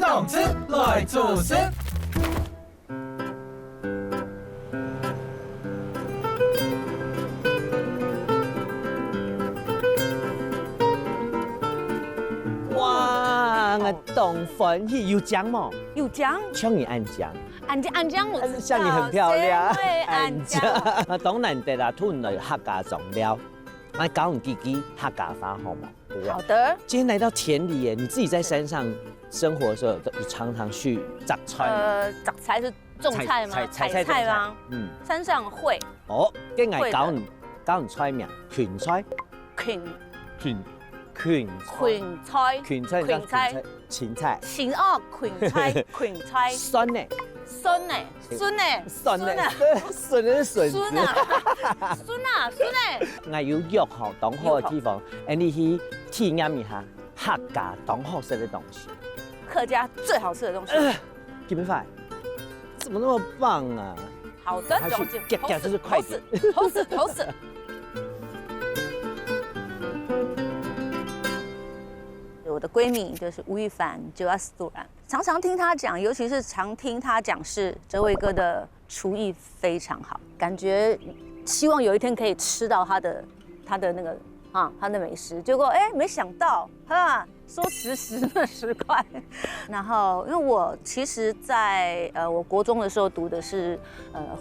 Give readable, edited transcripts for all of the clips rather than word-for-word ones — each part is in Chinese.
动吃来做事。哇，我懂欢喜有奖吗？有奖，像你按奖，安江我知道，像你很漂亮，对，安江。我当然得啦，吞了客家种料，来教你弟弟客家话好吗？对不对？好的。今天来到田里耶，你自己在山上生活的时候，常常去摘菜。摘菜是种菜吗？采菜吗？嗯，山上会。哦，跟我教你菜名，芹菜。芹菜。芹菜。芹菜。芹哦，芹菜，芹菜。酸呢？酸呢？笋呢？笋呢？笋是笋子。笋啊！我有约好当好的地方，你去体验一下客家当好吃的东西。客家最好吃的东西。Give me five， 怎么那么棒啊？好的，夹就是快点。投死。我的闺蜜就是吴亦凡 ，Joas Duran， 常常听她讲，尤其是常听她讲是哲伟哥的厨艺非常好，感觉希望有一天可以吃到他的那个他的美食。结果没想到说10那10块。然后因为我其实在我国中的时候读的是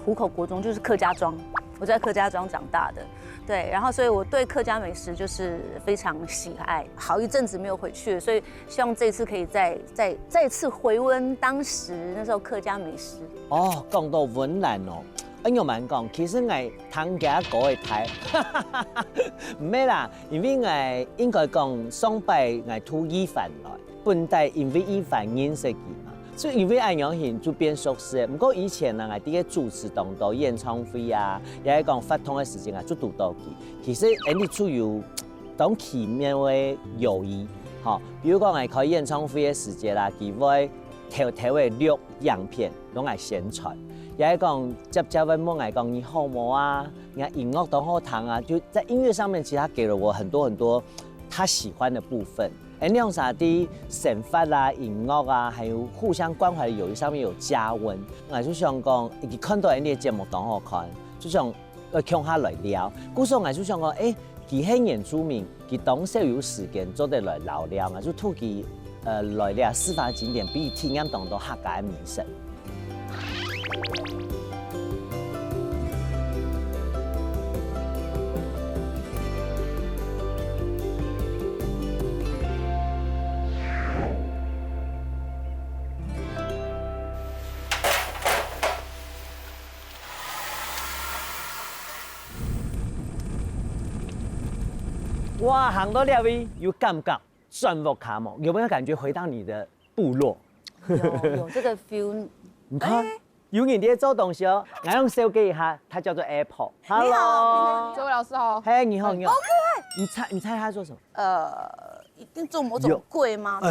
湖口国中，就是客家庄，我在客家庄长大的。对，然后所以我对客家美食就是非常喜爱，好一阵子没有回去，所以希望这次可以再次回温当时那时候客家美食。哦，讲到温暖哦，我蛮讲，其实我汤家哥的台，唔係啦，因為我應該講上拜我土伊凡來，本地因為伊凡認識佢嘛。所以因為安陽型就變熟悉。不過以前呢，我啲嘅主持當到演唱會啊，也係講發通嘅時間啊，就讀到佢。其實你處有當奇妙嘅友誼，嚇，比如講我開演唱會嘅時間啦，佢會頭嘅錄樣片，攏係宣傳。也係講接問我係講你好冇啊，你看音樂都好聽啊，就在音樂上面，其實他給了我很多他喜歡的部分。你用啥的神法啊、音樂啊，還有互相關懷的友誼上面有加溫。我就想講，你看到你的節目都好看，就想向他來聊。故事我就想講，佢係原住民，佢當時有時間做得來聊聊，我就推佢來聊司法景點，俾佢體驗當到客家的美食。哇，行到那边有感觉转木卡木，有没有感觉回到你的部落？有这个 feel。你看，有人在做东西哦。我用手机一下，它叫做 Apple。Hello， 这位老师好。嘿，你好，你好。好可爱。你猜它做什么？一定做某种桂吗？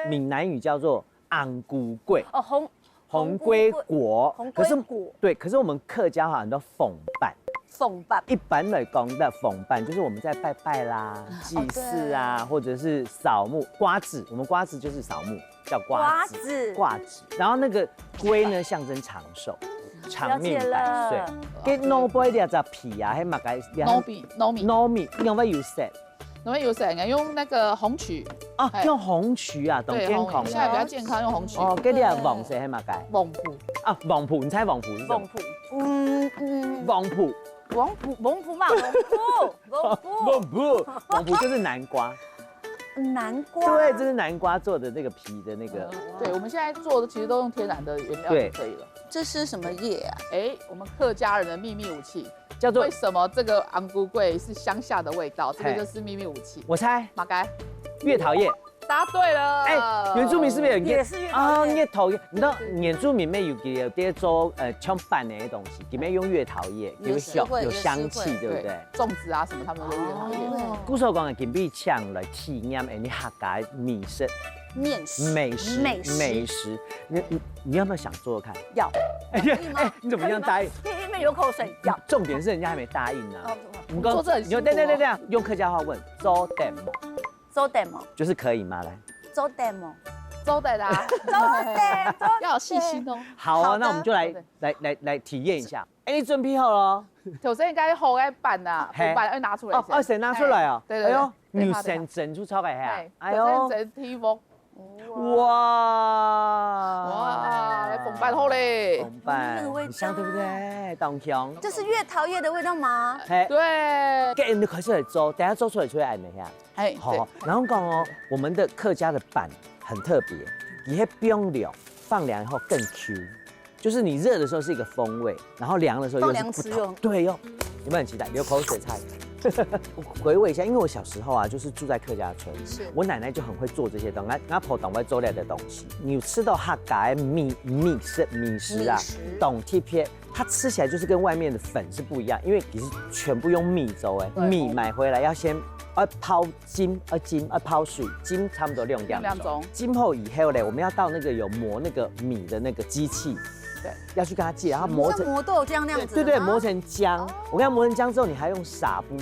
闽南语叫做昂菇桂。哦，红龟果。可是对，可是我们客家话很多凤瓣。凤瓣，一般来讲的凤瓣就是我们在拜拜啦、祭祀啊，或者是扫墓。瓜子，我们瓜子就是扫墓，叫瓜子。然后那个龟呢，象征长寿、长命百岁。跟糯米的只皮啊，还嘛该糯米，用乜要食？用那个红曲啊，用红曲啊，懂健康。现在比较健康，用红曲。哦，跟你啊黄色还嘛该？黄埔啊，黄埔，你猜黄埔是什么？黄埔。蒙古嘛，蒙古就是南瓜。南瓜。对，这是南瓜做的那个皮的那个。对，我们现在做的其实都用天然的原料就可以了。这是什么叶啊？我们客家人的秘密武器叫做。为什么这个昂菇桂是乡下的味道？这个就是秘密武器。我猜。马该。月桃叶。答对了。原住民是不是有也是月桃叶？月桃叶，你知道原住民有在做像拌的东西，里面用月桃叶，有香气，对不对？粽子啊什么，他们都用月桃叶。古时候讲的金币枪来体验你客家美食，面食，美食，美食美食。你要不要想做做看？要，哎呀，哎，你怎么这样答应？因为流口水，要。重点是人家还没答应呢。哦，做这很辛苦哦对，用客家话问，做 demo 做 demo，就是可以吗？来，做 demo，周的啦，做 demo，要有细心哦。好啊，好的那我们就来体验一下。哎，你准备好了哦？头先应该好个板呐，嘿板要拿出来先。谁拿出来啊？对对对哎呦，女对怕神整出超给下哎，，哎呦，头先整体服。哇哇，来缝板好嘞。红板那个味道很香对不对？董强，这是月桃叶的味道吗？嘿，对，给你开始来做，等下做出来就会按一下。哎，好，然后讲哦，我们的客家的板很特别，你会不用凉，放凉以后更 Q，就是你热的时候是一个风味，然后凉的时候又是不同放凉吃用。对哟，有没有很期待？流口水菜。我回味一下，因为我小时候啊，就是住在客家村，是我奶奶就很会做这些东西，我婆懂会做来的东西。你有吃到客家的米食啊米食，懂贴片，它吃起来就是跟外面的粉是不一样，因为你是全部用米粥哎，对米买回来要先泡金泡水，金差不多22种，金后以后嘞，我们要到那个有磨那个米的那个机器，对，要去跟它借，然后磨成。像磨豆浆那样子的吗。对，磨成浆。我跟它磨成浆之后，你还用纱布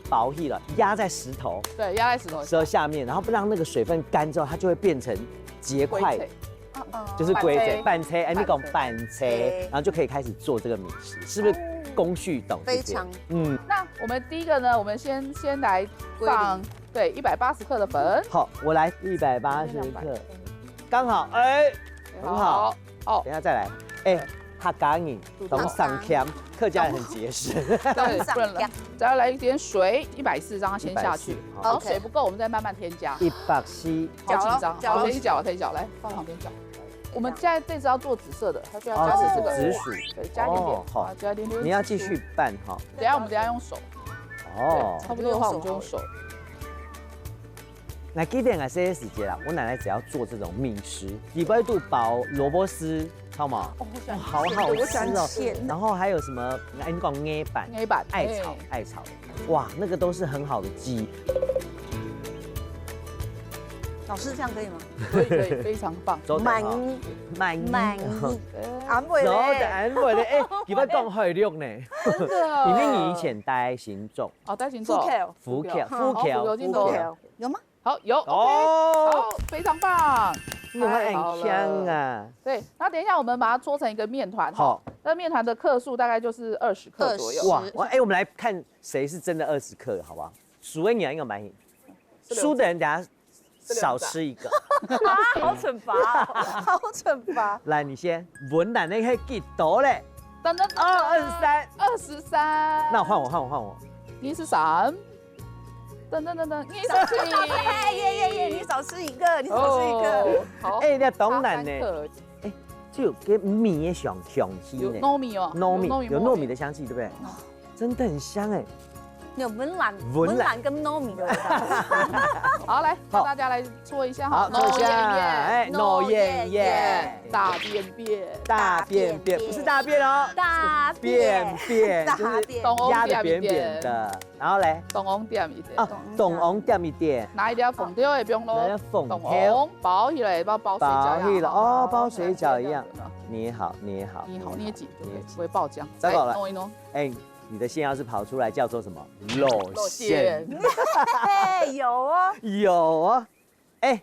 薄细了，压在石头对，压在石头下面，然后不让那个水分干之后，它就会变成结块，就是龟仔板车，哎，你讲板车，然后就可以开始做这个米食，是不是工序懂？非常。那我们第一个呢，我们先来放对180克的粉，好，我来180克，刚好，哎，很好。好，等一下再来，哎，客家人懂上腔，客家人很节省。对，不能了，再来一点水，140让它先下去， 140好，水不够我们再慢慢添加。 140，好紧张，搅了好，可以搅，来放旁边搅。我们现在这次要做紫色的，它就要加哦，这个紫薯，对，加一点点，好，加一点点。你要继续拌哈。我们等一下用手，哦对，差不多的话我们就用手。那记得啊，这些时间啦，我奶奶只要做这种米食，底部度包萝卜丝，好吗？哦，我喜欢好好我喜欢吃哦。咸的。然后还有什么？哎，你讲捏板、捏板，爱炒，哇，那个都是很好的鸡。老师这样可以吗？可以，非常棒。满意，安慰然后的安慰的，哎，你不讲会用呢？真的。里面你以前带行种，好，带行走。福条有吗？好，有。哦，好，非常棒。那很香啊。对，那等一下我们把它搓成一个面团。好，那面团的克数大概就是20克左右。哇，哎，我们来看谁是真的20克，好不好？输的你应该蛮赢，输的人等下少吃一个。好惩罚，好惩罚。来，你先。文奶那个几多嘞？等23。那换我。你是3。等，你少吃一个。耶，你少吃一个，你少吃一个。好。哎，你懂奶呢？哎，就有跟米的香气呢。有糯米哦。有糯米的香气，对不对？真的很香哎。有文兰跟糯米的味道。好，来帮大家来搓一下哈。好，搓一下。哎，糯燕燕。大便便。不是大便哦。大便，就是压的扁扁的。然后嘞。冻红点一点。冻红点一点。拿一点粉条也不用咯。拿粉条。冻红包起来，包水饺一样。哦，包水饺一样。捏好，捏紧，不会爆浆。糟糕了。弄一弄。哎。你的线要是跑出来叫做什么？露馅。有哦。有哦。哎，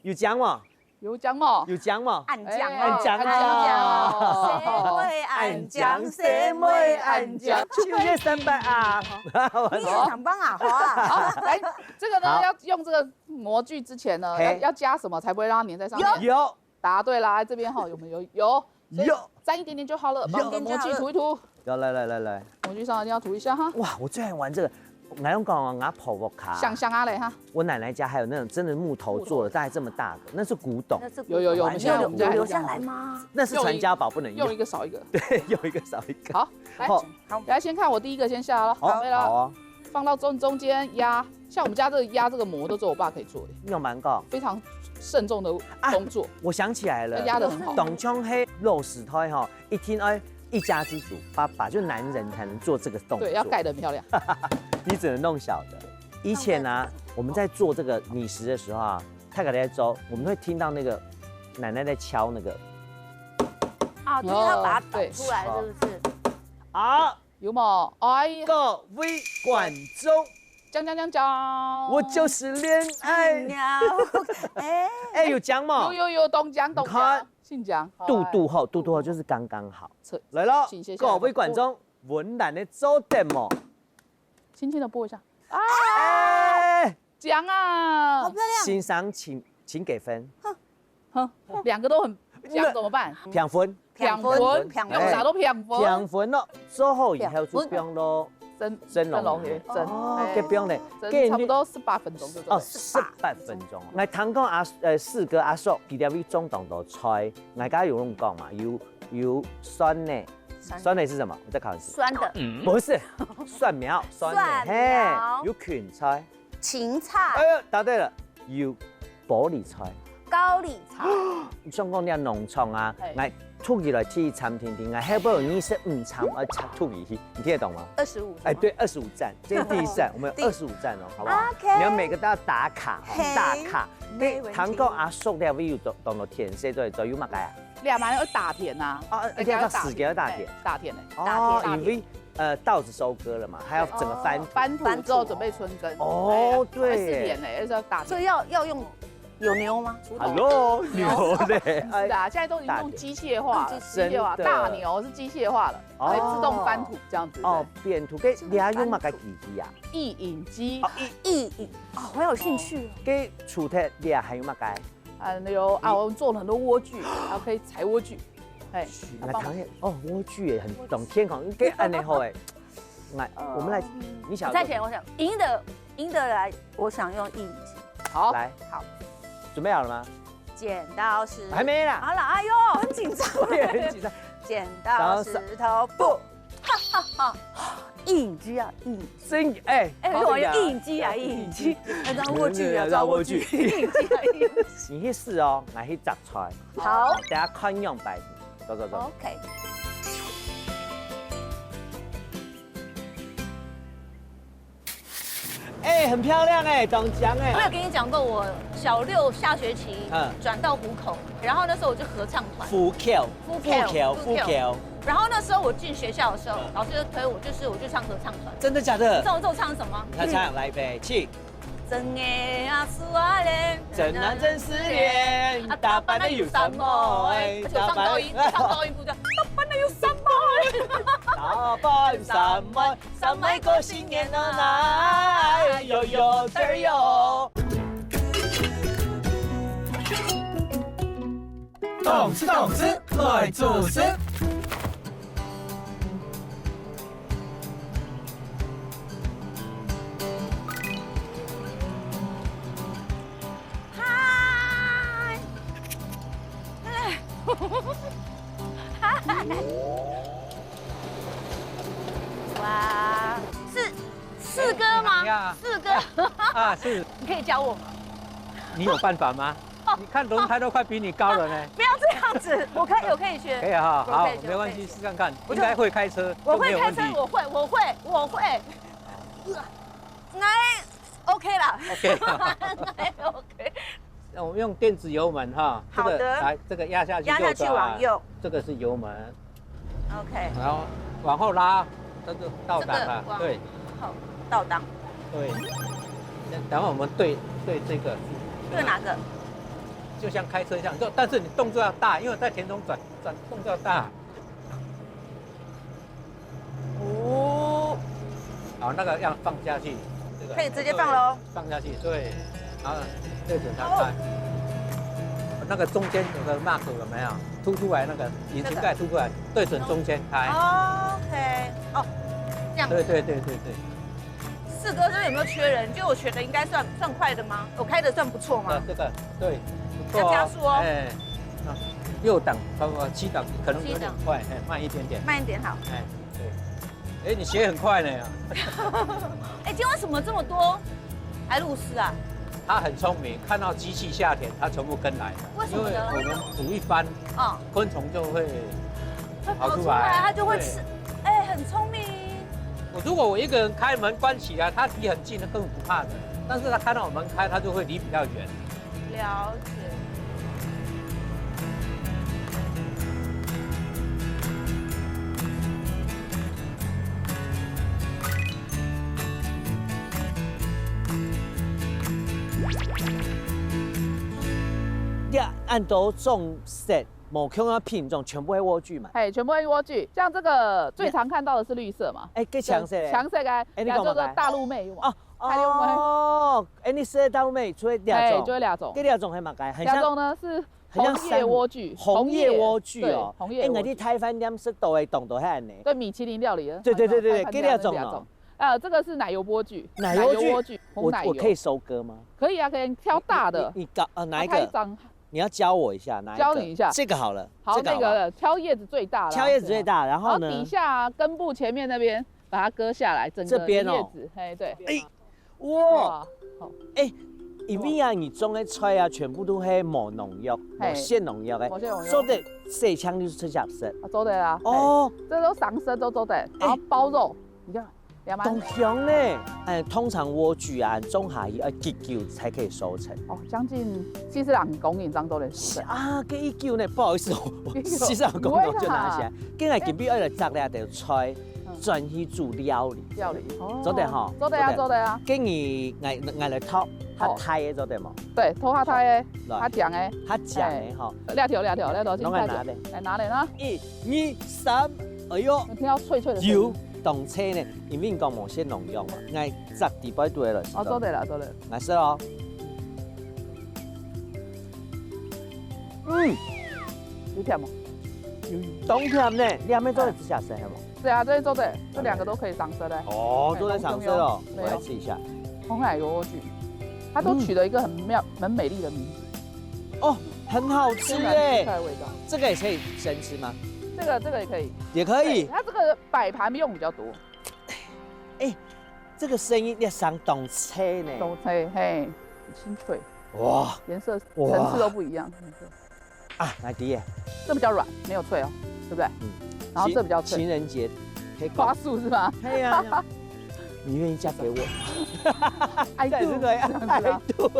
有姜吗？有姜吗？按姜哦。谁会按姜？谁会按姜？7月300啊！你也想帮啊？好，来，这个呢要用这个模具之前呢，要加什么才不会让它粘在上面？有。答对啦，这边哈有没有？有。沾一点点就好了，把模具涂一涂。来，模具上一定要涂一下哈。哇，我最爱玩这个，我用讲啊泡泡卡。香啊嘞哈。我奶奶家还有那种真的木头做的，大概这么大的，那是古董。有，我们家留下来吗？那是传家宝，不能用。用一个少一个。对，用一个少一个。好，来先看我第一个先下了。好啊。放到中间压，像我们家这个压这个模都只有我爸可以做的。用蛮高。非常慎重的工作。我想起来了，压得很好。董琼黑肉石头哈，一听哎。一家之主，爸爸就男人才能做这个动作，对，要盖得很漂亮。你只能弄小的。以前啊，我们在做这个米食的时候啊，太太在粥，我们会听到那个奶奶在敲那个啊，就是他把它倒对出来，是不是？啊，有冇？哎呀，各位观众，讲，我就是恋爱。鸟，哎，哎，有讲吗？有，东江，你看姓江，肚后就是刚刚好。扯来了请谢，谢各位观众，文兰的粥点么？轻轻的拨一下。啊，哎，江啊好，漂亮。欣赏请给分，哼，两个都很江怎么办？评分，偏分分，偏用啥都偏分。评分咯，之後以後就不用咯，蒸笼蒸，哦，嘅不用咧，蒸差不多18分鐘就哦做。 18分鐘。我聽講四哥阿叔佢哋啲中檔道菜，我家有人講嘛，有酸呢，酸呢是什麼？我再考一次。酸的不是，蒜苗，酸呢，蒜苗有芹菜，芹菜、哎呀，答對了，有玻璃菜。高麗菜，像講啲農場啊，係我吐起來去餐廳點啊，還不有25餐吐起去，你聽得懂嗎？ 25。哎，對，25站，這是第一站，我們有25站哦，好不好？ OK 你要每個都要打卡，嘿打卡。沒問題糖果阿叔咧，會有當到甜色對，就有乜解啊？兩萬要打田呐，哦，一定要死給打甜。打田嘞。哦，打因為稻子收割了嘛，還要整個翻土。翻土之後準備春耕。哦對4年嘞，要打田。所以要用有牛嗎？豬頭 Hello，牛嘞，是啊，现在都已经用機械化了，機械化，真的大牛是機械化了，哦會自動翻土這樣子。哦，變土，佢你還用乜嘅機器啊？一引機哦，好有興趣哦。佢厝體你還有乜解？我們做了很多莴苣，然後可以採莴苣。哎，那糖也哦，莴苣也很懂天空，給安尼好哎。來，我們來，你想再前我想贏的來，我想用一引機。好，來，好，準備好了嗎？剪刀石，還沒啦。好了，哎呦，很緊張。我也很緊張。剪刀石頭布，哈哈哈！一引機啊，一引機。真哎，我用一引機啊，一引機。抓莴苣啊，抓莴苣。一引機啊，一引機。你去試哦，我去摘菜。好等下看樣擺。走。 ，OK。哎，很漂亮哎，长江哎。我有跟你讲过，我小6下学期嗯转到湖口，然后那时候我就合唱团。浮桥。然后那时候我进学校的时候，老师就推我，我就唱合唱团。真的假的？你知道我唱什么？他唱来呗，去。真爱啊，是爱恋，真难真失恋，打扮的有什么？而且我唱高音，唱高音部的，打扮的有什么？打扮什么？什麼個新年的來，有的有。動詞來做事。哇，是四哥吗？四哥啊，是你可以教我吗？你有办法吗？你看轮胎都快比你高了呢。不要这样子，我可以学。可以哈，好我可以，学没关系，试看看。我就应该会开车，我都没会开车，有问题。我会。哎，OK 啦。 OK，哎，OK。那我们用电子油门哈，这好的个来，这个压下去，压下去往右，这个是油门， OK，然后往后拉，这个倒档了，往对好，倒档。对。等会我们对这个，对哪个？就像开车一样，但是你动作要大，因为在田中转动作要大。哦，好，那个要放下去，这个可以直接放喽。放下去，对，然后对准它开。那个中间有个 mark 有没有？凸出来那个引擎盖凸出来，对准中间开。 OK，哦，这样。对。四哥这边有没有缺人？就我学的应该算快的吗？我开的算不错吗？这个对，不错要加速哦哎，6档，包括7档，可能有点快，哎，慢一点点。慢一点好。哎，对。哎，你学很快呢。哎，今天为什么这么多海陆丝啊？他很聪明，看到机器下田，他全部跟来了。为什么呢？因为我们煮一翻，啊，昆虫就会跑出来，来，它就会吃。哎，很聪明。如果我一个人开门关起来，他离很近，他根本不怕的。但是他看到我们开，他就会离比较远。了解。你按都种色，某空要品种全部会莴苣嘛？哎，全部会莴苣。像这个最常看到的是绿色嘛？哎，给强色嘞。强色该，你叫做讲大陆妹哦大陆妹。哦，哎，你说的大陆妹除了两种，就会两种。这两种还蛮该，很像。两种呢是红叶莴苣，红叶莴苣哦。红叶。哎，我哋台饭店是都会懂得很呢。对，米其林料理的。对，这两种哦。这个是奶油莴苣，奶油莴苣，红奶油。我可以收割吗？可以啊，可以挑大的。你搞哪一个？你要教我一下，哪一个？教你一下。这个好了。好，那个挑叶子最大的。挑叶子最大，然后呢？底下根部前面那边把它割下来，整个叶子。哎，对。哎，哇，好，哎，因为啊，你种的菜啊，全部都是无农药、无限农药的，做的细枪就是吃下色。做的啦。哦，这都上色都做的，然后包肉，你看。东香呢？哎，通常莴苣啊，种下去要几久才可以收成？哦，将近40人公斤当中的收成。啊，几久呢？不好意思，我40人公斤就拿起来。今日今日要来摘咧，就菜专去做料理。料理，做得哈？做得啊，做得啊。今日挨来偷，较太的做得冇？对，偷较太的，较酱的，较酱的哈。两条，拢来拿咧，来拿咧呢。1、2、3，哎呦，听到脆脆的声音。动车呢，因为讲某些农药嘛，爱摘地摆对了。哦，做对了，做对了。来试咯。有甜吗？冬甜呢，你还没做的指甲色，好不？对啊，这做对，这两个都可以上色的。哦，都在上色哦，我来试一下。红奶油莴苣，它都取了一个很美丽的名字。哦，很好吃哎。菜味道。这个也可以生吃吗？这个也可以，也可以。它这个摆盘用比较多。哎，这个声音要上动车呢。动车，嘿，清脆。哇，颜色层次都不一样。啊，来第一，这比较软，没有脆哦，对不对？嗯。然后这比较脆。情人节花束是吗？可以啊。你愿意嫁给我？爱度，爱度。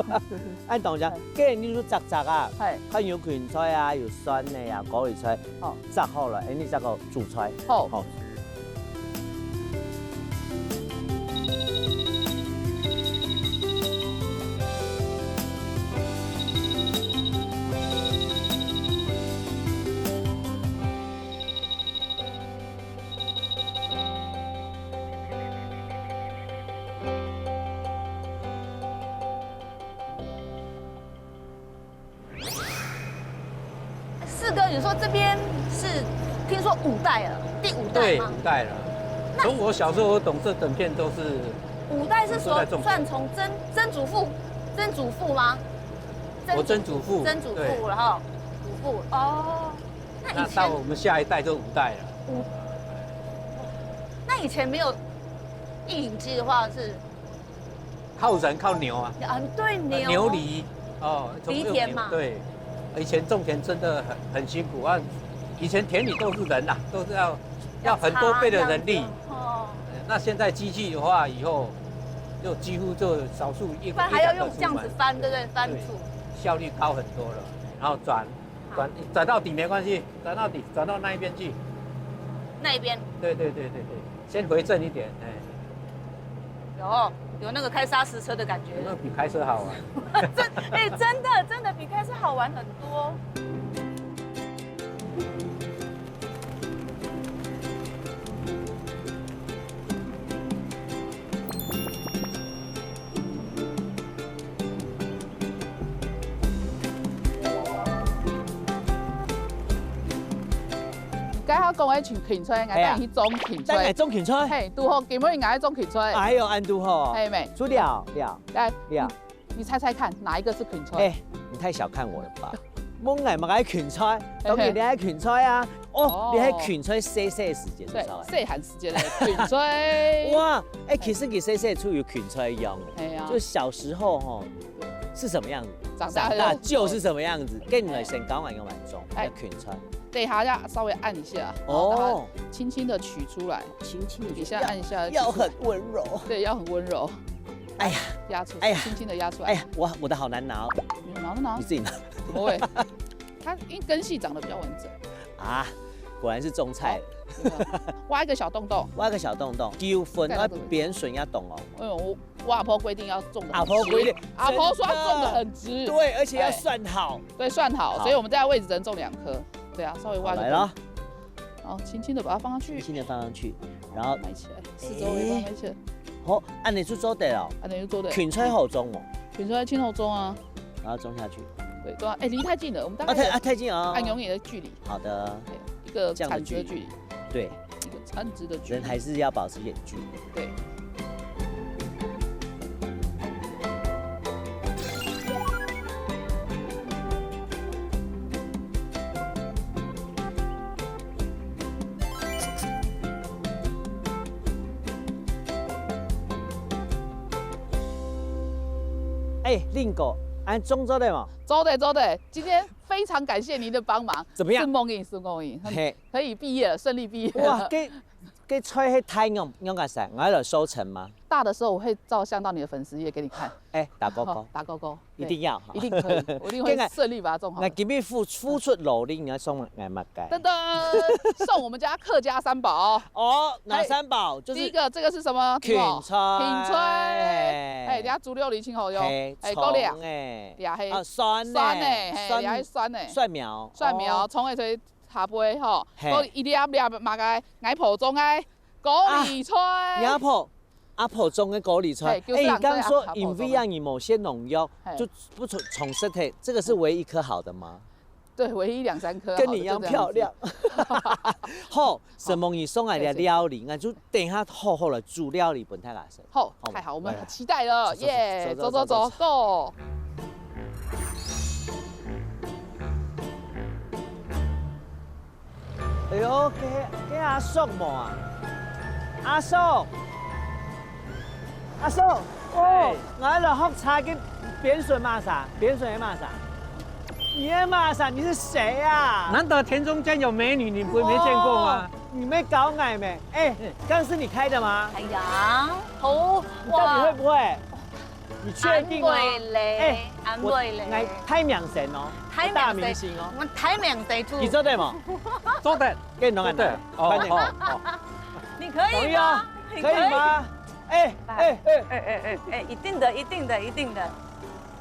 按懂讲，既然你都摘啊，它有芹菜啊，有酸的啊，高丽菜，摘好了，你再个煮菜。好。四哥，你说这边是听说5代了，第5代吗？对，5代了。从我小时候我懂这整片都是。5代是说算从曾祖父吗？我曾祖父，然后祖父哦。那到我们下一代就5代了。那以前没有印影机的话是？靠人靠牛啊。对牛。牛犁哦，犁田嘛。对。以前种田真的很辛苦啊，以前田里都是人呐，都是要很多倍的人力。哦。那现在机器的话，以后就几乎就少数一个。还要用这样子翻，对不对？翻土。效率高很多了，然后转到底没关系，转到底，转到那一边去。那一边。对，先回正一点，有那个开砂石车的感觉，有没有比开车好玩？真的比开车好玩很多。刚好讲的芹菜，我带去种芹菜。带种芹菜。嘿，拄好，今日我爱种芹菜。哎呦，安拄好。嘿没？出了。来，你猜猜看，哪一个是芹菜？哎，你太小看我了吧？我爱嘛爱芹菜，当然你爱芹菜啊。哦，你爱芹菜细细时间，对，细汉时间的芹菜。哇，哎，其实你细细出有芹菜一样。哎呀，就小时候哈是什么样子，长大就是什么样子。跟你们先讲完用来种芹菜。对，它要稍微按一下，哦，轻轻的取出来，轻轻的底下按一下，要很温柔，对，要很温柔。哎呀，压出，哎呀，轻轻的压出来。哎呀，我的好难拿哦。拿就拿你，自己拿怎么会？它因为根系长得比较完整，啊，果然是种菜。有没有挖一个小洞洞。挖个小洞洞，丢分要扁笋要懂哦。我阿婆规定要种的，阿婆规定，阿婆说要种的真很直，对，而且要算好。对，算好，好所以我们这个位置只能种2颗。对啊，稍微挖个来了，然后轻轻的把它放上去，轻轻的放上去，然后埋起来，四周围把它埋起来。好，按你去做对了，啊，等于做的，卷吹后中哦，卷出来轻后中啊，然后种下去。对对啊，哎，离太近了，我们大概太近啊，按永远的距离，好的，一个这样的产值的距离，对，一个产值的距离，人还是要保持一点距离。对。哎，令狗，按种做的嘛？走的，今天非常感谢您的帮忙，怎么样？顺梦影，嘿，可以毕业了，顺利毕业哇，了。给吹迄太阳个啥？我要收成吗？大的时候我会照相到你的粉丝页给你看，哎，打勾勾好，打勾勾，一定要，一定可以，我一定会顺利把它种好我。今日付出努力，你要送俺嘛该。噔噔，送我们家客家3宝。哦，哪3宝？就是第一个，这个是什么？芹菜，芹菜，哎，等下猪六厘清好用，哎，够亮，哎，俩黑，啊，酸酸呢，嘿，俩酸呢，蒜苗，蒜苗，葱的吹下杯吼，嘿够一粒嘛个爱普中的高丽菜，阿婆种的高丽菜。哎，你刚刚说因为让你某些农药就不从身体，这个是唯一一颗好的吗？对，唯一2、3颗，跟你一样漂亮。好，什么你送来的料理，那就等一下厚厚的煮料理本太大声。好，太好，我们很期待了，耶！走，Go！哎呦，给阿叔么啊？阿叔，哦，我来喝茶跟扁笋骂啥？扁笋也骂啥？你也骂啥？你是谁呀？难得田中间有美女，你不会没见过吗？你没搞矮没？哎，刚是你开的吗？哎呀，好，你到底会不会？你确定吗？哎，安慰嘞，我太명생哦，大明星哦，我太명생 투，你做对吗？做的，给你弄对，快点，你可以吗？可以吗？哎，一定的，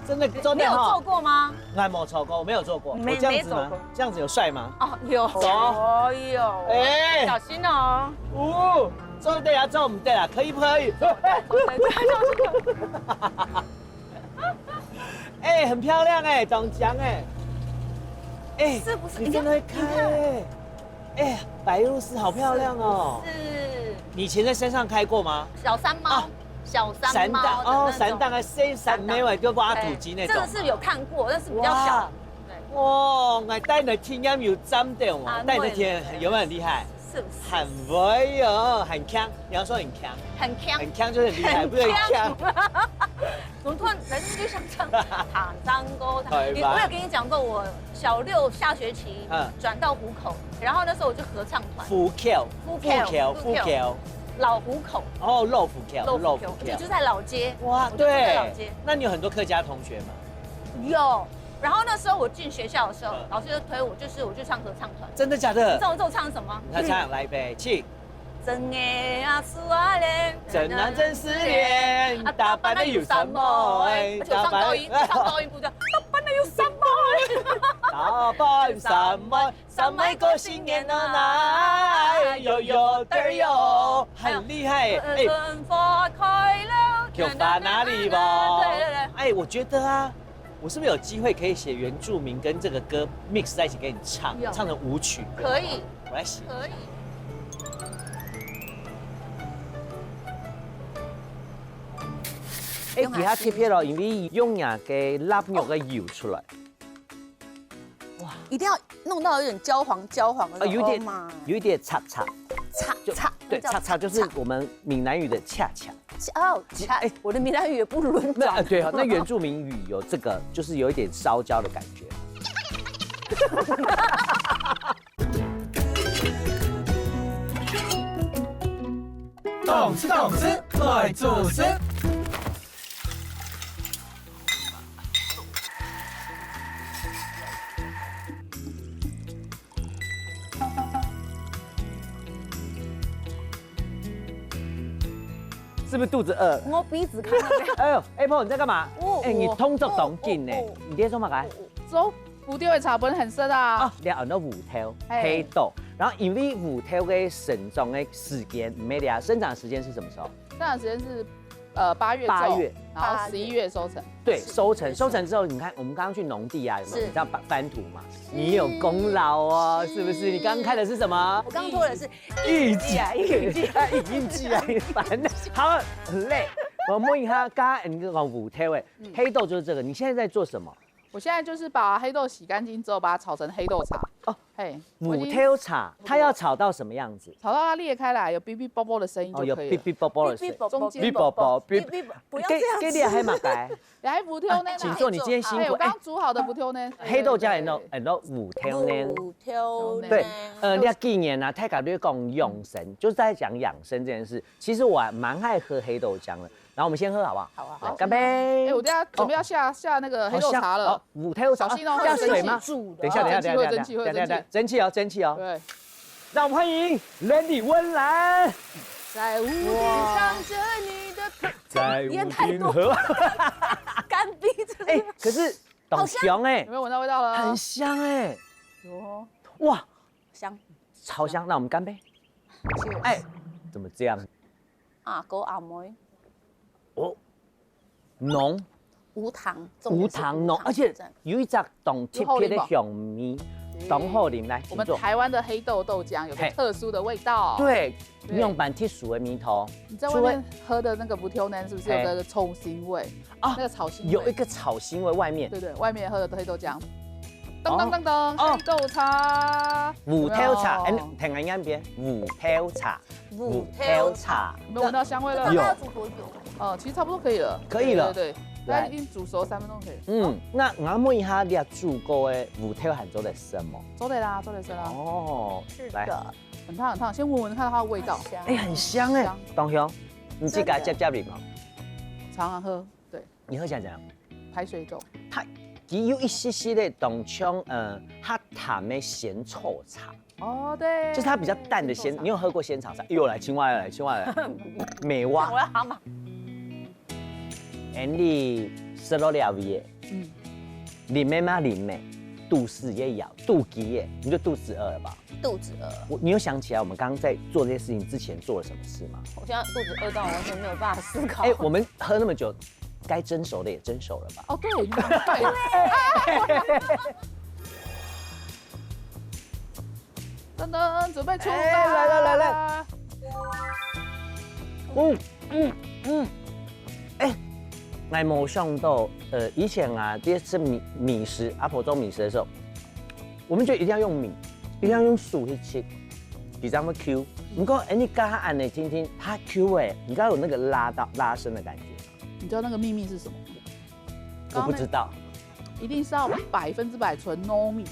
真的做你有对哈做？过吗？我还没有做过，我没有做过。没我这样子吗没做过？这样子有帅吗？哦，有，走哎呦，哎小心哦。哦，做对啊，做不对啊，可以不可以？哎，很漂亮哎，长奖哎，哎，是不是你真的会开哎？哎，白鹭鸶好漂亮哦。是你以前在山上开过吗？小山猫，小山猫蛋哦，散蛋还山没尾就挖土机那种。这个是有看过，但是比较小。对，哇，我带你听音有沾点哦，带你听有没有很厉害？是不是？很会哦，很强。你要说很强，很强，很强就是很厉害，不是很强。怎么突然人就想唱塔山沟？对吧我有跟你讲过，我小6下学期转到湖口，然后那时候我就合唱团。虎口，老湖口。哦，肉虎口，就在老街。哇，对。那你有很多客家同学吗？有。然后那时候我进学校的时候，老师就推我，就是我去唱合唱团。真的假的？你知道我唱什么？他唱来呗，去。真爱啊，思啊恋，真爱真思念，打扮的有什么？唱高音部叫打扮的有什么？打扮什么？什么个新年的来？有的有，很厉害哎！春花开了，有发哪里吧？对。哎，我觉得啊，我是不是有机会可以写原住民跟这个歌 mix 在一起给你唱，唱成舞曲？可以，我来写。可以。哎，其他贴片咯，因为用牙嘅腊肉嘅油出来，哇，一定要弄到有点焦黄的，有一点擦，对，擦擦就是我们闽南语的恰恰。哦，哎，我的闽南语也不轮转。对啊，那原住民语有这个，就是有一点烧焦的感觉。懂吃，来做事。是不是肚子饿？我鼻子看那边。哎呦 ，Apple 你在干嘛？哎，你通作动劲呢？你爹说嘛个？走，蝴蝶的茶本很深啊。啊，你很多芋头、黑豆，然后因为芋头嘅生长的时间唔咩的生长时间是什么时候？生长时间是8月种，然后11月收成。对，收成之后，你看我们刚刚去农地啊，有没有？你知道翻土嘛？你有功劳哦，是不是？你刚刚开的是什么？我刚拖的是艺伎啊，艺伎啊，烦的，好很累。我摸一下，刚刚你讲芋头诶，黑豆就是这个。你现在在做什么？我现在就是把黑豆洗干净之后，把它炒成黑豆茶。哦，嘿，芋头茶，它要炒到什么样子？炒到它裂开来，有哔哔啵啵的声音就可以了。有哔哔啵啵的声音。中间哔啵啵，不要这样子。给你还马改。来芋头呢？请坐，你今天辛苦。我刚煮好的芋头呢？黑豆加很多芋头呢。芋头呢？对，你要纪念啊，太搞对讲养生，就是在讲养生这件事。其实我蛮爱喝黑豆浆的。然后我们先喝好不好？好啊，好，干杯！哎，我等下准备要下那个黑豆茶了。芋头茶，小心哦，加水吗？等一下，蒸汽哦。对，让我们欢迎 Landy 温岚。在屋顶唱着你的在屋顶喝。干逼着。哎，可是董香哎，有没有闻到味道了？很香哎。有。哇，香，超香！那我们干杯。哎，怎么这样？阿哥阿妹。哦，浓，无糖，浓，而且有一只同特别的香味，董厚林来，我们台湾的黑豆豆浆有个特殊的味道，对，用板铁薯的米头。你在外面喝的那个不挑呢，是不是有个葱腥味啊？那个草腥味，有一个草腥味，外面。对，外面喝的黑豆浆。噔，黑豆茶，芋头茶，哎，听我一遍，芋头茶，有没有闻到香味了？有。要煮多久？其实差不多可以了。可以了，对，大概已经煮熟3分钟可以。那我问一下，你煮过的芋头还做得生吗？做得啦。哦，是的，很烫，先闻闻看它的味道。哎，很香哎，董兄，你自己加啉吗？常常喝，对。你喝起来怎样？排水肿。只有一些些的董腔，它淡的咸臭茶。哦，对，就是它比较淡的鲜。你有喝过仙草茶？又来，青蛙来，美蛙。我要蛤蟆。你吃了了味，里面嘛里面，肚子也咬，肚脐也，你就肚子饿了吧？肚子饿。你有想起来我们刚刚在做这些事情之前做了什么事吗？我现在肚子饿到完全没有办法思考。哎，我们喝那么久。该蒸熟的也蒸熟了吧？哦，对，噔，准备出发！来！哎，我没想到，以前啊，第一次米食，阿婆做米食的时候，我们就一定要用米，一定要用薯去切，比较 Q。不过，你刚刚按的听听，它 Q 哎，你刚刚有那个拉伸的感觉。你知道那个秘密是什么吗？我不知道，一定是要100%纯糯米。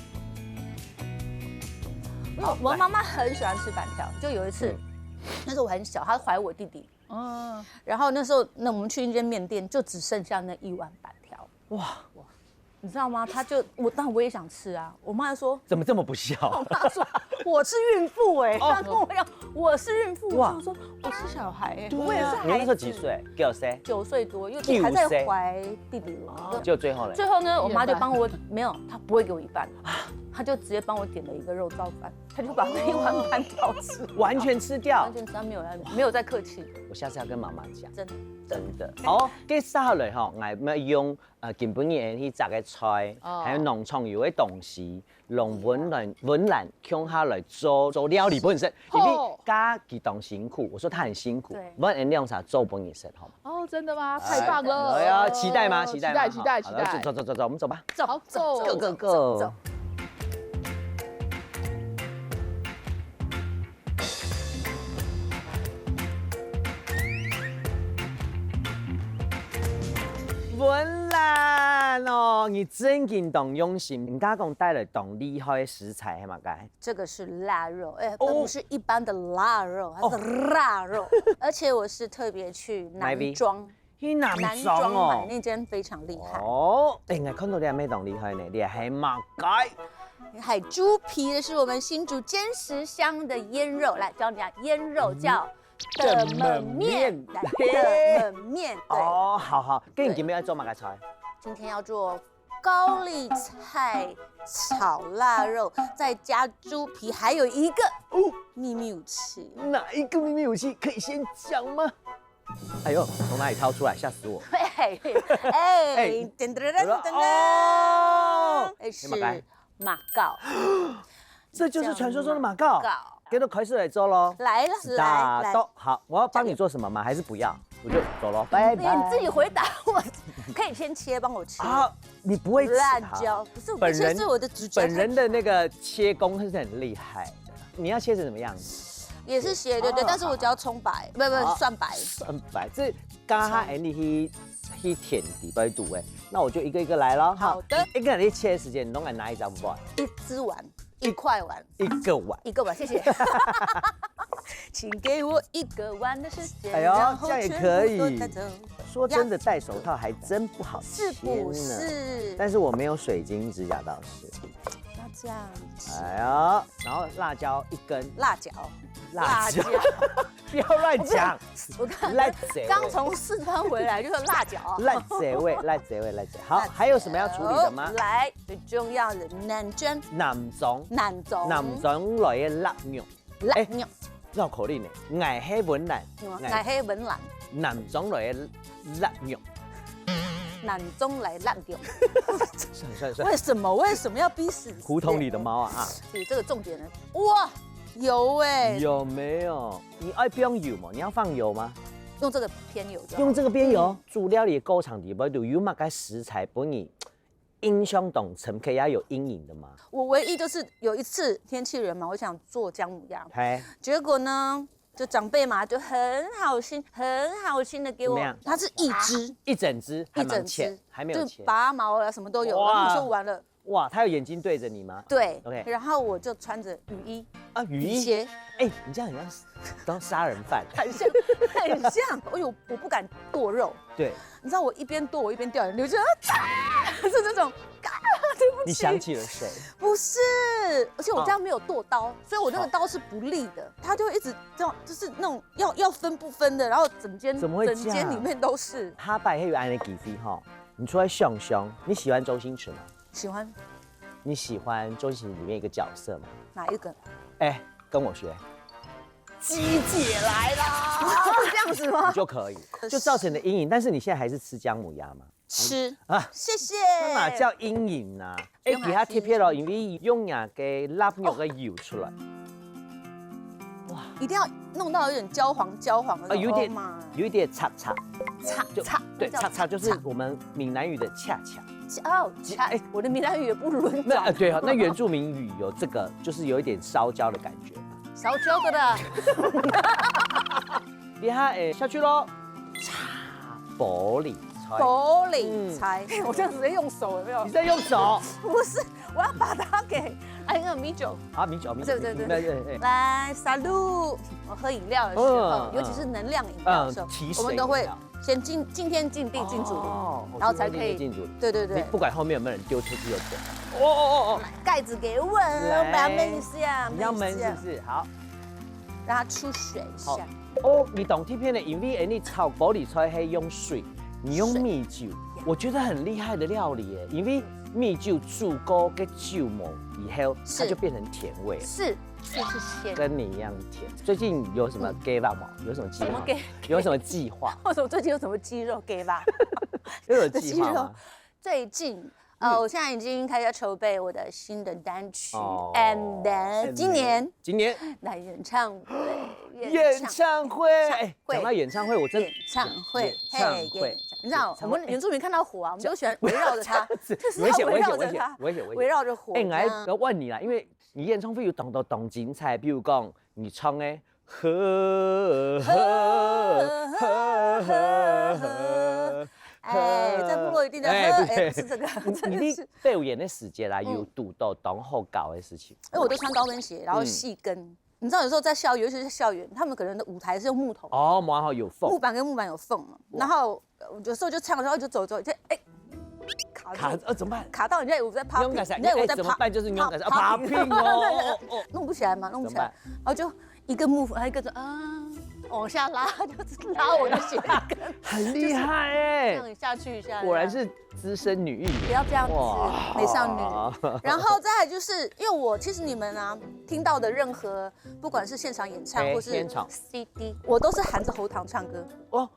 我妈妈很喜欢吃板条，就有一次，那时候我很小，她怀我弟弟，然后那时候我们去一间面店，就只剩下那1碗板条，哇，你知道吗？当然我也想吃啊，我妈说怎么这么不孝？我妈说我是孕妇哎，她跟我讲我是孕妇，我说我是小孩哎，我也是孩子。你那时候几岁？9岁多，因为还在怀弟弟了。就最后呢，我妈就帮我没有，她不会给我一半，她就直接帮我点了一个肉燥饭，她就把那1碗板条吃，完全吃掉，完全吃，没有再客气。我下次要跟妈妈讲，真的。好，接下來吼，我要用根本嘅去雜嘅菜，還有農創油嘅東西，用溫蘭腔下來做料理本身，因為家己當辛苦，我說他很辛苦，不然用啥做本身好嗎？哦，真的嗎？太棒了！哎呀，期待嗎？期待。走，我們走吧。走 ，Go。温岚哦，你真劲懂用心，人家讲带了懂厉害的食材，係嘛該？这个是腊肉，不是一般的腊肉，它是腊肉，而且我是特别去南莊。去南莊哦，那间非常厉害哦。我看到你係咩懂厲害呢？你係馬街。海豬皮的是我们新竹尖石乡的腌肉，来教你讲腌肉叫的焖面，的焖面。对，哦，好，跟你今天要做哪个菜？今天要做高丽菜炒腊肉，再加猪皮，还有一个秘密武器。哪一个秘密武器可以先讲吗？哎呦，从哪里掏出来？吓死我！哎，噔噔噔噔噔，哎是马告，这就是传说中的马告。给我开始来做喽。来了，来，好，我要帮你做什么吗？还是不要？我就走喽，拜拜。你自己回答我，可以先切，帮我切。啊，你不会吃辣椒，不是，本人是我的主角。本人的那个切工是很厉害的。你要切成什么样子？也是斜，对，但是我只要葱白，不蒜白。蒜白，这刚刚你去舔底白肚哎，那我就一个一个来咯。好的，一个人切的时间，你都敢拿一张不？一只碗，1块碗，1个碗，谢谢。请给我1个碗的时间。哎呦，这样也可以。说真的，戴手套还真不好切呢。是不是？但是我没有水晶指甲倒是。那这样子。哎呦，然后辣椒1根。辣椒。不要乱讲。我刚从四川回来就说辣椒。辣椒味。好，还有什么要处理的吗？来，最重要的南庄来的腊肉。绕口令呢，爱黑文兰，南庄来的腊肉。南中来腊肉。算。为什么要逼死？胡同里的猫啊！所以这个重点呢，哇，油哎，有没有？你爱不用油吗？你要放油吗？用这个偏油就好。用这个偏油，煮料理高场底部有有嘛个食材不你影响到陈可以要有阴影的吗？我唯一就是有一次天气冷嘛，我想做姜母鸭，结果呢，就长辈嘛就很好心的给我，它是一整只，还没有切，就拔毛啊什么都有，然后说完了。哇，他有眼睛对着你吗？对 ，OK。然后我就穿着雨衣啊，雨衣切。哎，你这样很像当杀人犯，很像。哎呦，我不敢剁肉。对，你知道我一边剁我一边掉眼泪，我觉得是这种，对不起。你想起了谁？不是，而且我这样没有剁刀，所以我那个刀是不利的，它就一直这样，就是那种要分不分的，然后整间里面都是。他摆黑有安的几飞哈，你出来想，你喜欢周星驰吗？喜欢。你喜欢周星驰里面一个角色吗？哪一个？哎，跟我学。鸡姐来啦！是这样子吗？你就可以，就造成的阴影。但是你现在还是吃姜母鸭吗？吃啊，谢谢。那哪叫阴影呢？哎，给它贴片了，因为用牙给腊肉给油出来。哇，一定要弄到有点焦黄的，有一点擦，对，擦就是我们闽南语的恰。哦，哎，我的闽南语也不轮转。对，那原住民语有这个，就是有一点烧焦的感觉。烧焦的啦。你看，下去喽。玻璃菜，我这样直接用手有没有？你在用手？不是，我要把它给那个米酒。啊，米酒。对。来，Salud！我喝饮料的时候，尤其是能量饮料的时候，我们都会先敬天敬地敬主，然后才可以敬主。对。不管后面有没有人丢出去就对。盖子给我，我把它焖一下。你要焖是不是？好，让它出水一下。你懂这片的，因为你炒玻璃菜是用水，你用米酒，我觉得很厉害的料理耶。因为米酒煮过跟酒末以后，它就变成甜味。是鲜，跟你一样甜。最近有什么 gay 吧吗？有什么计划？有什么计划？或者我最近有什么肌肉 gay 吧？有什么计划吗？最近。我现在已经开始筹备我的新的单曲，and then 今年来演唱会，讲到演唱会，我真演唱会，你知道我们原住民看到火啊，我们都喜欢围绕着它，危险，围绕着火。哎，我问你啦，因为你演唱会有懂精彩，比如讲你唱的哎，在部落一定的不是这个，你表演的时间啦，有拄到当好搞的事情。因为我都穿高跟鞋，然后细跟。你知道有时候在校园，尤其是校园，他们可能的舞台是用木头。蛮好有缝。木板跟木板有缝嘛，然后有时候就唱，然后就走，就卡怎么办？卡到你在我在 popping， 你在我在 popping， 就是你在 popping 弄不起来嘛，弄不起来，然后就一个 move， 还有一个往下拉，就是拉我的鞋跟，很厉害哎，这样下去一下。果然是资深女艺人，不要这样子，美少女。哇然后再来就是因为我其实你们啊听到的任何不管是现场演唱或是现场 CD， 我都是含着喉糖唱歌。哦，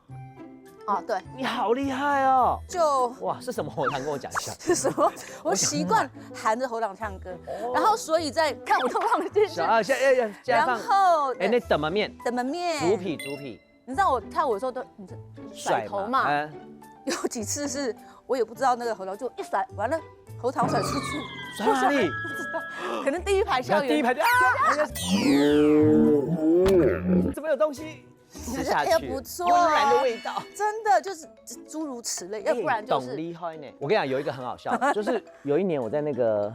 啊，对，你好厉害哦！就哇，是什么喉糖？跟我讲一下。是什么？我习惯含着喉糖唱歌，然后所以在看我都忘了这些。啊，现在要加然放。后哎，那怎么面？怎么面？猪皮。你知道我跳舞的时候都你甩头嘛？嗯有几次是我也不知道那个喉糖就一甩，完了喉糖甩出去，甩哪里？不知道，可能第一排校园第一排就啊，怎么有东西吃下哎去？不错悠然的味道。真的就是诸如此类，要不然就懂是厉害呢。我跟你讲，有一个很好笑，就是有一年我在那个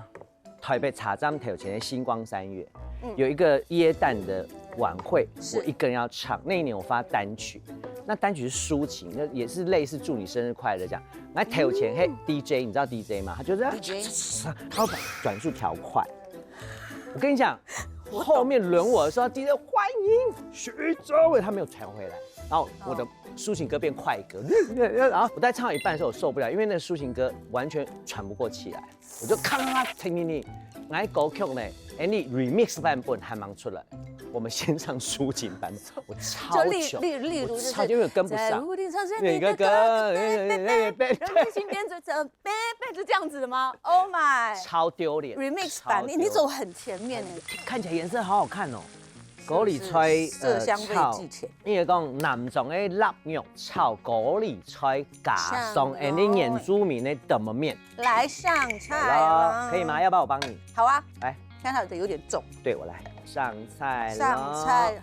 台北茶站头前的星光三月，有一个耶诞的晚会，是我一个人要唱。那一年我发单曲，那单曲是抒情，那也是类似祝你生日快乐这样。来头前嘿 DJ， 你知道 DJ 吗？他就是 DJ 他会把转速调快。我跟你讲，后面轮我的时候，DJ 欢迎徐周伟，他没有传回来，然后我的抒情歌变快歌，然后我在唱一半的时候我受不了，因为那个抒情歌完全喘不过气来，我就咔啦听你，来歌曲呢，哎你 remix 版本还忙出来，我们先唱抒情版本，我超糗，例如就是超因为跟不在上。屋顶上是哪个歌？人心变成这贝贝是这样子的吗 ？Oh my！超丢脸 remix 版，你走很前面哎，看起来颜色好好看哦。高丽菜色香味俱全。因为讲南种的腊肉炒高丽菜加上你原住民的怎么面？来上菜了，可以吗？要不要我帮你？好啊，来，看它有点重。对我来上菜了。上菜，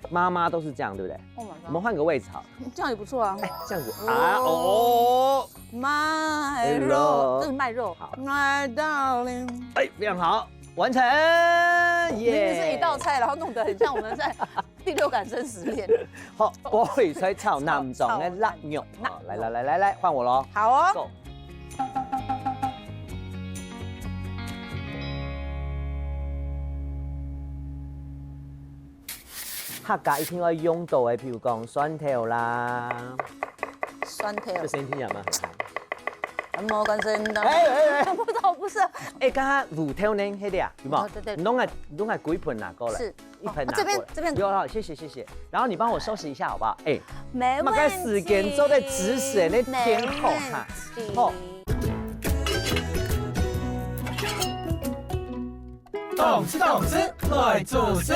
妈妈都是这样，对不对？ Oh my 我们换个位置好了。这样也不错啊。哎，这样子啊哦，卖肉，这是卖肉。好 My darling，哎，非常好，完成。明明是一道菜，然后弄得很像我们在第六感生死恋。好，高丽菜炒南种的腊肉。好，来，换我喽。好哦。 Go 客家一定要用到的，譬如讲蒜头啦，酸头。这声音听起来蛮好听。莫关心的。不知道不是。哎，刚刚乳头呢，迄个啊，有没有？对。弄来几盆拿过来？是。一盆拿过来。这边。有好，谢谢。然后你帮我收拾一下好不好？哎，没问题。马时间做在指使那天后哈。好。动次来做事。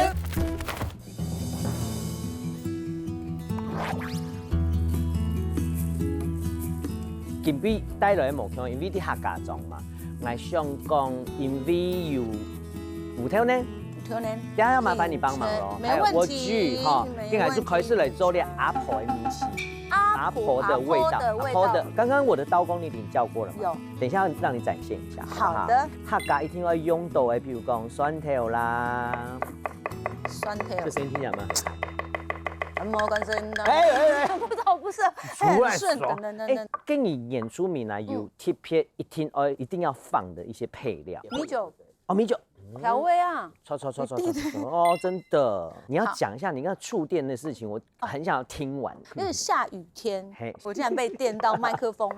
今日帶來嘅目標，因為啲客家莊嘛，我想講，因為有五條呢，等下要麻煩你幫忙咯。沒問題。應該就開始嚟做啲阿婆嘅米線，阿婆的味道，阿婆的。剛剛我的刀工你已經教過了嗎？有。等一下讓你展現一下。好的。客家一定要用到嘅，譬如講蒜頭啦，蒜頭。這聲音聽起來嗎？ 莫關心的。不知道不是，很順。等。跟你演出名呢有特別一定要放的一些配料。米酒。哦，米酒。調味啊。錯。哦，真的。你要講一下你那個觸電的事情，我很想要聽完。因為下雨天，我竟然被電到麥克風。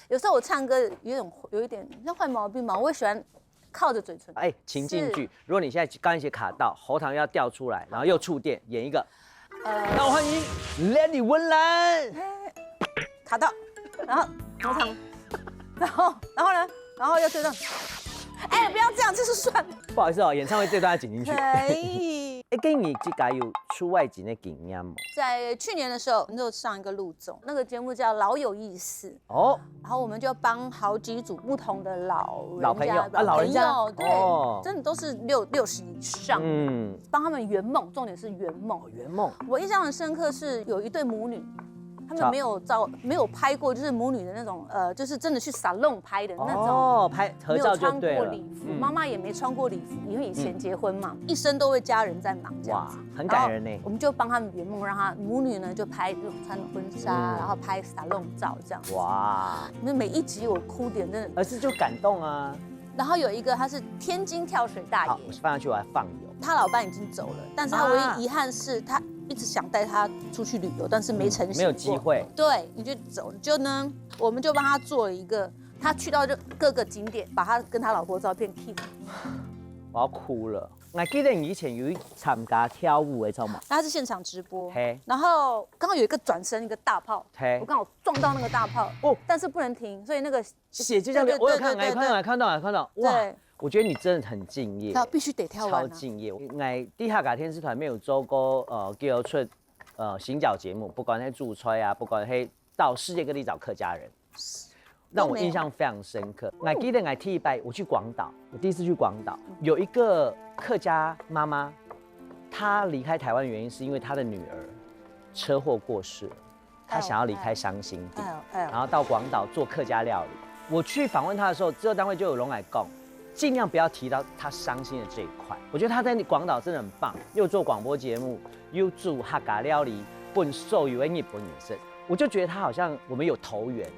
有時候我唱歌有一點像壞毛病嘛，我會喜歡靠着嘴唇。哎，情境劇，如果你現在剛一些卡到喉糖要掉出來，然後又觸電，演一個。 那我歡迎 Lenny 溫嵐，卡到，然後喉糖，然後呢，然後又覺得，哎，不要這樣，這是蒜。不好意思哦，演唱會這段要剪進去。可以。哎，跟你這個有出外景的經驗嗎？在去年的時候，就上一個陸綜，那個節目叫《老有意思》哦，然後我們就幫好幾組不同的老朋友，對，真的都是60以上，幫他們圓夢，重點是圓夢。我印象很深刻是有一對母女。 他們沒有拍過，就是母女的那種，就是真的去salon拍的那種。哦，拍合照就對了。沒有穿過禮服，媽媽也沒穿過禮服，因為以前結婚嘛，一生都為家人在忙，這樣子。很感人呢。我們就幫他們圓夢，讓他母女呢就拍這種穿婚紗，然後拍salon照這樣子。哇！那每一集我哭點真的，而是就感動啊。然后有一个他是天津跳水大好，爷我，放上去，我要放油。他老伴已经走了，但是他唯一遗憾是他一直想带他出去旅游，但是没成行，没有机。会。对，你就走，就呢，我们就帮他做了一个，他去到就各个景点，把他跟他老婆照片 keep。我要哭了。我记得你以前有一参加跳舞的，知道吗？他是现场直播嘿，然后刚好有一个转身，一个大炮，嘿我刚好撞到那个大炮，哦但是不能停，所以那个血就这样流，我有看，看到，哇对！我觉得你真的很敬业，他必须得跳超完啊。敬业。我地下港天使团没有做过叫出行脚节目，不管是驻村啊，不管是到世界各地找客家人，让我印象非常深刻。我记得我第一拜我去广岛，我第一次去广岛，有一个客家妈妈，她离开台湾原因是因为她的女儿车祸过世了，她想要离开伤心地，然后到广岛做客家料理。我去访问她的时候，制作单位就有龙来讲，尽量不要提到她伤心的这一块。我觉得她在广岛真的很棒，又做广播节目，又做客家料理，本受有日本女生，我就觉得她好像我们有投缘。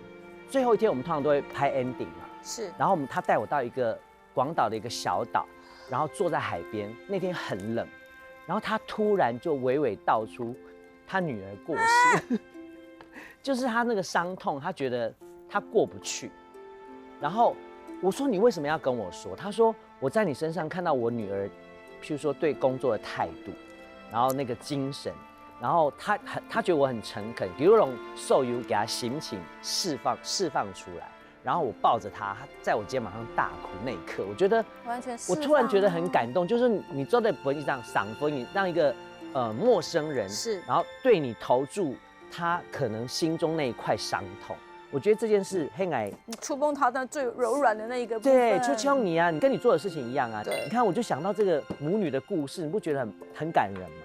最后一天我们通常都会拍 ending 嘛，是，然后她带我到一个广岛的一个小岛，然后坐在海边，那天很冷，然后她突然就娓娓道出她女儿过世，就是她那个伤痛，她觉得她过不去。然后我说你为什么要跟我说？她说我在你身上看到我女儿，譬如说对工作的态度，然后那个精神，然后她觉得我很诚恳，比如那种受油给她心情释放出来。然后我抱着她，她在我肩膀上大哭那一刻，我觉得完全我突然觉得很感动，就是你坐在本上赏分，你让一个陌生人是，然后对你投注他可能心中那一块伤痛。我觉得这件事很爱，你触碰他的最柔软的那一个部分。对，就像你啊，你跟你做的事情一样啊。对，你看我就想到这个母女的故事，你不觉得很感人吗？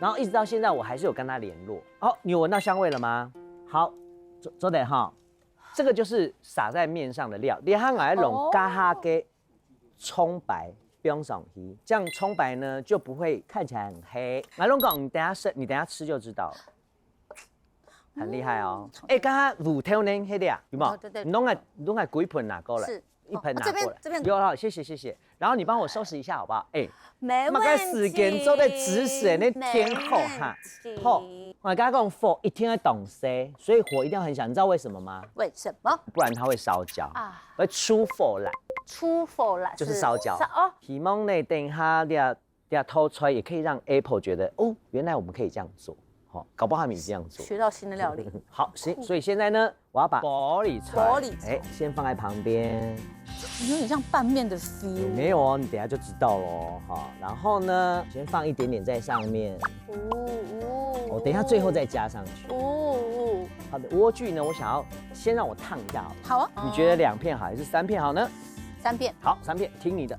然后一直到现在，我还是有跟她联络。好，你有闻到香味了吗？好，走得哈。这个就是撒在面上的料，你看来弄加哈给葱白，不用上鱼，这样葱白呢就不会看起来很黑。来龙讲，你等下吃就知道了。很厉害哦！哎，刚刚五条呢，黑的呀，有没有？对，你弄个几盆拿过来，是一盆拿过来。这边有好，谢谢。然后你帮我收拾一下好不好？哎，没问题。该时间做在指使那天后哈，后我刚刚讲火一定要懂事，所以火一定要很小，你知道为什么吗？为什么？不然它会烧焦啊，会出火来。出火来就是烧焦哦。希望呢，等下俩偷出来，也可以让 Apple 觉得哦，原来我们可以这样做。好，搞不好他们也这样做，学到新的料理。好，所以现在呢，我要把玻璃菜，先放在旁边，有点像拌面的 feel。没有哦，你等下就知道喽。好，然后呢，先放一点点在上面。我等一下最后再加上去。好的，莴苣呢，我想要先让我烫一下。好啊。你觉得2片好还是3片好呢？3片。好，3片，听你的。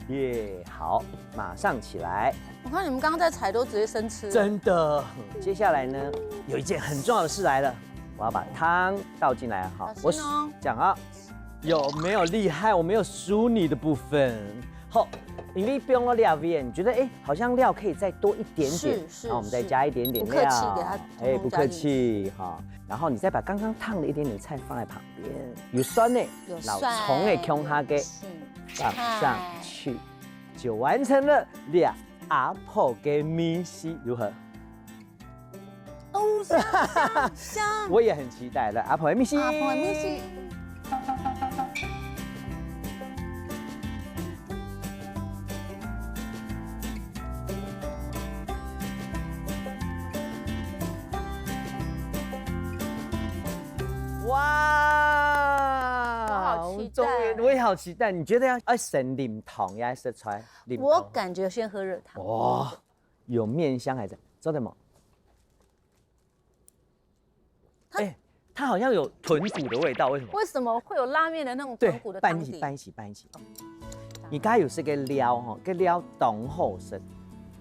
耶，好，马上起来。我看你们刚刚在采都直接生吃。真的。接下来呢，有一件很重要的事来了，我要把汤倒进来哈。我讲啊，有没有厉害？我没有输你的部分。好，因为不用了料味，你觉得好像料可以再多一点点，然后我们再加一点点料。不客气，给它。不客气哈。然后你再把刚刚烫的一点点菜放在旁边，有酸呢，有蒜，老葱的姜哈给放上去，就完成了阿婆给米西，如何？哦，香！我也很期待的阿婆的米西。阿婆的米西。哇！好期待，我也好期待。你觉得要省淋糖呀，还是出来？我感觉先喝热汤。哇，有面香还在，知道吗？它好像有豚骨的味道，为什么？为什么会有拉面的那种豚骨的汤底？拌一起。你刚才有是个料哈，个料浓厚深。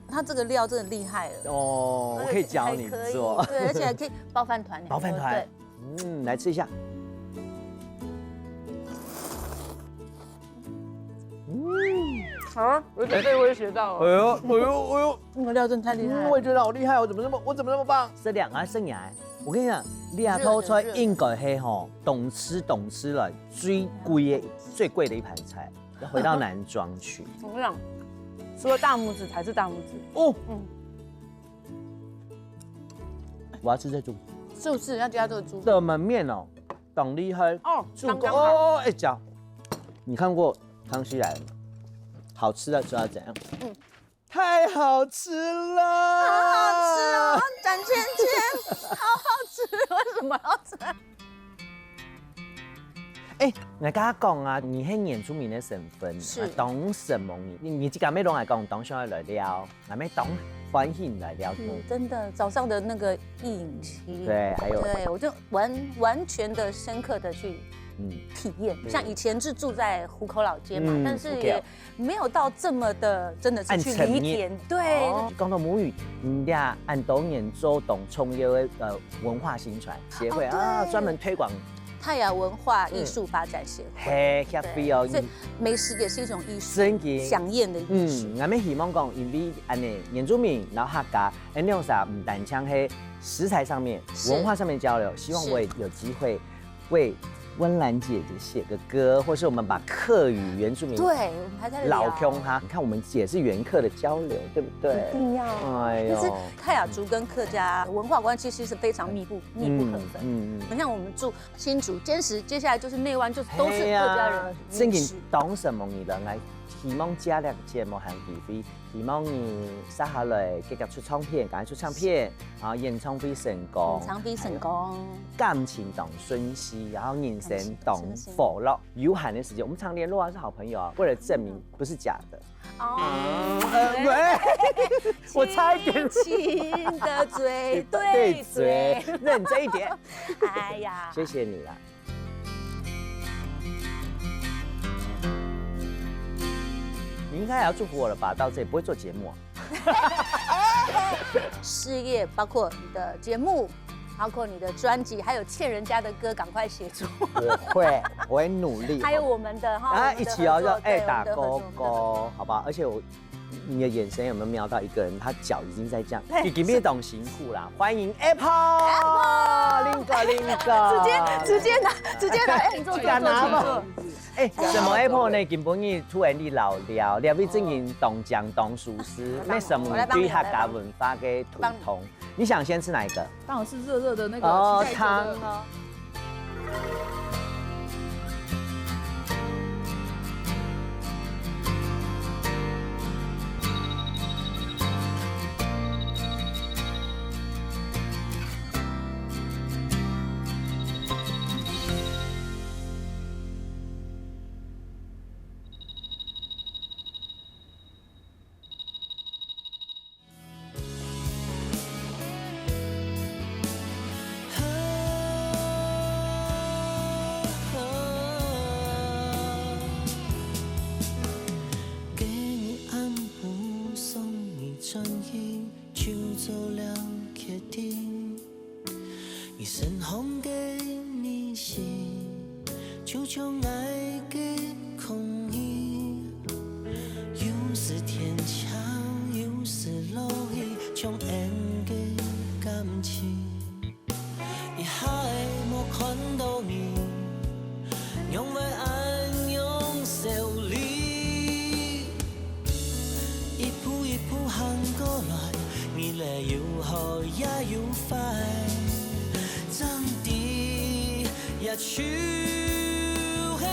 它这个料真的厉害了哦，我可以教你做。对，而且还可以包饭团。包饭团。来吃一下。啊，有点被威胁到了。哎呦，那个料真的太厉害了。我也觉得好厉害，我怎么那么棒？这两个生涯，我跟你讲，猎头菜应该是吼懂吃了最贵的一盘菜，要回到南庄去。怎么样？除了大拇指才是大拇指哦，嗯我要吃这猪是不是要加这个猪？的门面哦，懂厉害哦，猪刚刚好。哦，哎脚，你看过《康熙来了》吗？好吃的知道怎样？太好吃了，好好吃哦，展芊芊，好好吃，为什么要吃？哎，我跟他讲啊，你是原住民的身份，是懂什么？你这个没拢来讲，懂上来聊，还没懂欢迎来聊天。真的，早上的那个一饮期，对，还有对我就完全的深刻的去体验。像以前是住在湖口老街嘛，但是也没有到这么的，真的是去理解。对，讲到母语，人家按多年做懂创业的文化新传协会啊，专门推广。泰雅文化艺术发展协会，嘿，happy 哦，所以美食也是一种艺术，真嘅，响应的艺术。我们希望讲，因为安尼原住民然后客家，那种啥唔单枪喺食材上面、文化上面交流，希望我也有机会为温岚姐姐写个歌，或是我们把客语原住民对，我们还在老腔哈，你看我们也是原客的交流，对不对？一定要。哎呦，其实泰雅族跟客家文化关系其实是非常密不可分。你像我们住新竹、坚石，接下来就是内湾，就是都是客家人的真正懂什么的人来，希望加两节目和机会，希望你接下来继续出唱片，赶快出唱片，然后演唱会成功，演唱会成功，感情懂顺息，然后人生懂福乐。有限的时间，我们常联络啊，是好朋友啊，为了证明不是假的。我差一点亲的嘴对嘴，认真一点。哎呀，谢谢你啦。你应该也要祝福我了吧？到这里不会做节目啊。事业包括你的节目，包括你的专辑，还有欠人家的歌，赶快写出。我会努力。还有我们的哈，然后一起哦，就打勾勾，好不好？而且你的眼神有没有瞄到一个人，他脚已经在这样，你给面懂辛苦啦。欢迎 Apple， 林哥，直接拿，哎，你做拿吗？哎，什么 Apple 呢？根本你突然你老了，两位正经懂讲懂属实，那什么对客家文化嘅图通。你想先吃哪一个？当然是热热的那个汤哦。一身红给你洗，就像爱给空意。有时天长，有时落雨，像爱给感情。一海没看到你，用为爱用手里，一步一步行过来，你来又好也又快。真的也去的爱，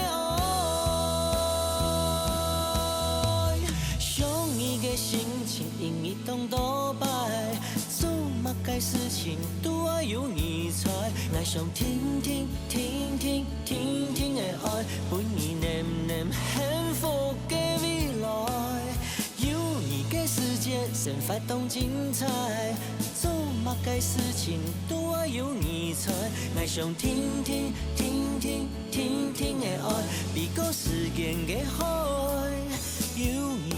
想你的心情因你懂多摆，做乜嘅事情都要有你才。爱上听听的爱，陪你念念幸福嘅未来。有你嘅世界，生发动精彩。做乜嘅事情都要有你才，爱上听听的爱，比个时间嘅海，有你